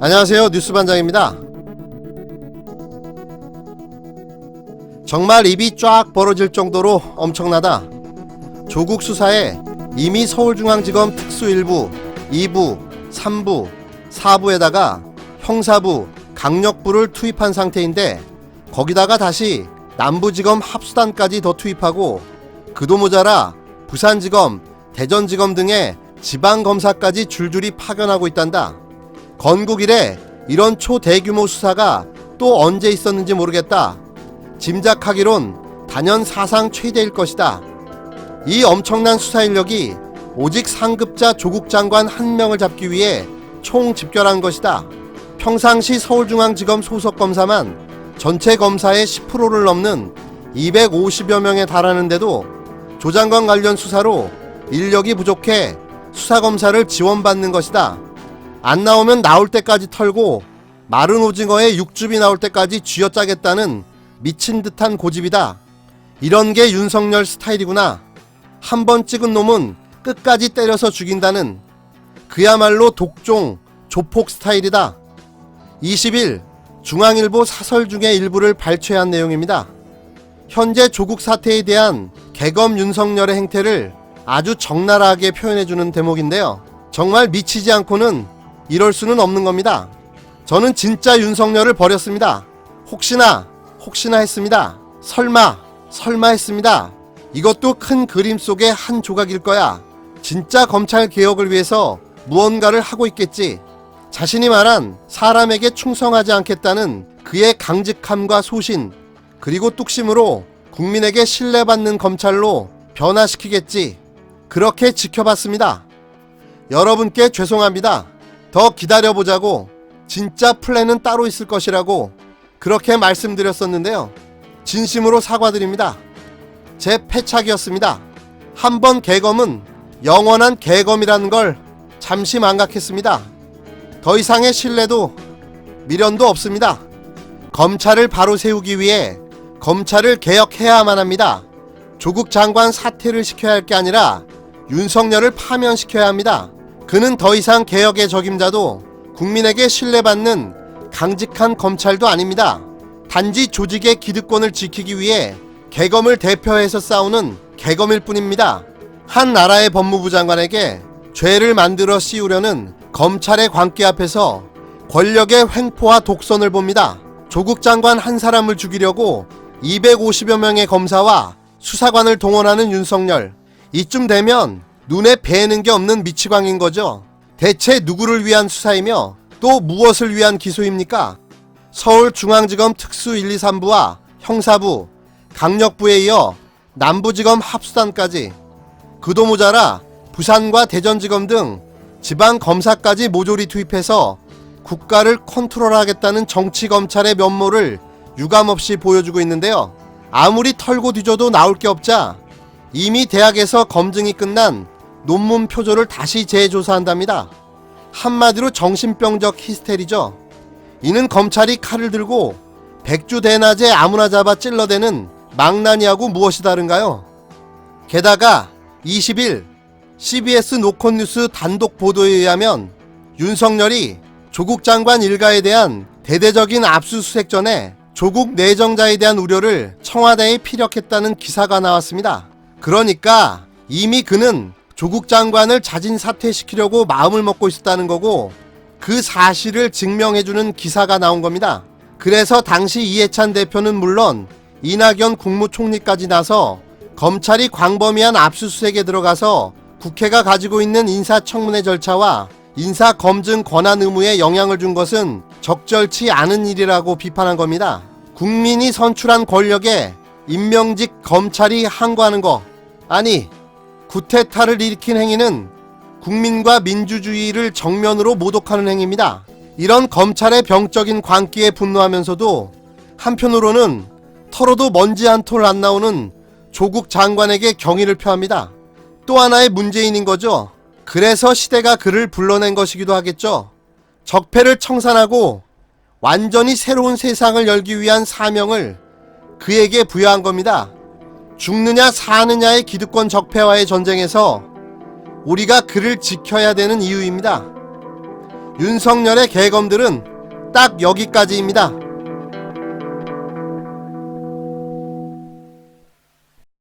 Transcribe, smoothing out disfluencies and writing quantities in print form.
안녕하세요, 뉴스반장입니다. 정말 입이 쫙 벌어질 정도로 엄청나다. 조국 수사에 이미 서울중앙지검 특수 1부, 2부, 3부, 4부에다가 형사부, 강력부를 투입한 상태인데 거기다가 다시 남부지검 합수단까지 더 투입하고 그도 모자라 부산지검, 대전지검 등의 지방검사까지 줄줄이 파견하고 있단다. 건국 이래 이런 초대규모 수사가 또 언제 있었는지 모르겠다. 짐작하기론 단연 사상 최대일 것이다. 이 엄청난 수사 인력이 오직 상급자 조국 장관 한 명을 잡기 위해 총 집결한 것이다. 평상시 서울중앙지검 소속 검사만 전체 검사의 10%를 넘는 250여 명에 달하는데도 조 장관 관련 수사로 인력이 부족해 수사검사를 지원받는 것이다. 안 나오면 나올 때까지 털고 마른 오징어에 육즙이 나올 때까지 쥐어짜겠다는 미친 듯한 고집이다. 이런 게 윤석열 스타일이구나. 한 번 찍은 놈은 끝까지 때려서 죽인다는 그야말로 독종, 조폭 스타일이다. 20일 중앙일보 사설 중의 일부를 발췌한 내용입니다. 현재 조국 사태에 대한 개검 윤석열의 행태를 아주 적나라하게 표현해주는 대목인데요. 정말 미치지 않고는 이럴 수는 없는 겁니다. 저는 진짜 윤석열을 버렸습니다. 혹시나 했습니다. 설마 했습니다. 이것도 큰 그림 속의 한 조각일 거야. 진짜 검찰 개혁을 위해서 무언가를 하고 있겠지. 자신이 말한 사람에게 충성하지 않겠다는 그의 강직함과 소신, 그리고 뚝심으로 국민에게 신뢰받는 검찰로 변화시키겠지. 그렇게 지켜봤습니다. 여러분께 죄송합니다. 더 기다려보자고, 진짜 플랜은 따로 있을 것이라고 그렇게 말씀드렸었는데요. 진심으로 사과드립니다. 제 패착이었습니다. 한번 개검은 영원한 개검이라는 걸 잠시 망각했습니다. 더 이상의 신뢰도 미련도 없습니다. 검찰을 바로 세우기 위해 검찰을 개혁해야만 합니다. 조국 장관 사퇴를 시켜야 할 게 아니라 윤석열을 파면시켜야 합니다. 그는 더 이상 개혁의 적임자도 국민에게 신뢰받는 강직한 검찰도 아닙니다. 단지 조직의 기득권을 지키기 위해 개검을 대표해서 싸우는 개검일 뿐입니다. 한 나라의 법무부 장관에게 죄를 만들어 씌우려는 검찰의 광기 앞에서 권력의 횡포와 독선을 봅니다. 조국 장관 한 사람을 죽이려고 250여 명의 검사와 수사관을 동원하는 윤석열. 이쯤 되면 눈에 뵈는 게 없는 미치광인 거죠. 대체 누구를 위한 수사이며 또 무엇을 위한 기소입니까? 서울중앙지검 특수 1, 2, 3부와 형사부, 강력부에 이어 남부지검 합수단까지, 그도 모자라 부산과 대전지검 등 지방검사까지 모조리 투입해서 국가를 컨트롤하겠다는 정치검찰의 면모를 유감없이 보여주고 있는데요. 아무리 털고 뒤져도 나올 게 없자 이미 대학에서 검증이 끝난 논문 표절을 다시 재조사한답니다. 한마디로 정신병적 히스테리죠. 이는 검찰이 칼을 들고 백주대낮에 아무나 잡아 찔러대는 망나니하고 무엇이 다른가요? 게다가 20일 CBS 노컷뉴스 단독 보도에 의하면 윤석열이 조국 장관 일가에 대한 대대적인 압수수색 전에 조국 내정자에 대한 우려를 청와대에 피력했다는 기사가 나왔습니다. 그러니까 이미 그는 조국 장관을 자진 사퇴시키려고 마음을 먹고 있었다는 거고 그 사실을 증명해주는 기사가 나온 겁니다. 그래서 당시 이해찬 대표는 물론 이낙연 국무총리까지 나서 검찰이 광범위한 압수수색에 들어가서 국회가 가지고 있는 인사청문회 절차와 인사검증 권한 의무에 영향을 준 것은 적절치 않은 일이라고 비판한 겁니다. 국민이 선출한 권력에 임명직 검찰이 항거하는 거, 아니 쿠데타를 일으킨 행위는 국민과 민주주의를 정면으로 모독하는 행위입니다. 이런 검찰의 병적인 광기에 분노하면서도 한편으로는 털어도 먼지 한 톨 안 나오는 조국 장관에게 경의를 표합니다. 또 하나의 문재인인 거죠. 그래서 시대가 그를 불러낸 것이기도 하겠죠. 적폐를 청산하고 완전히 새로운 세상을 열기 위한 사명을 그에게 부여한 겁니다. 죽느냐 사느냐의 기득권 적폐와의 전쟁에서 우리가 그를 지켜야 되는 이유입니다. 윤석열의 개검들은 딱 여기까지입니다.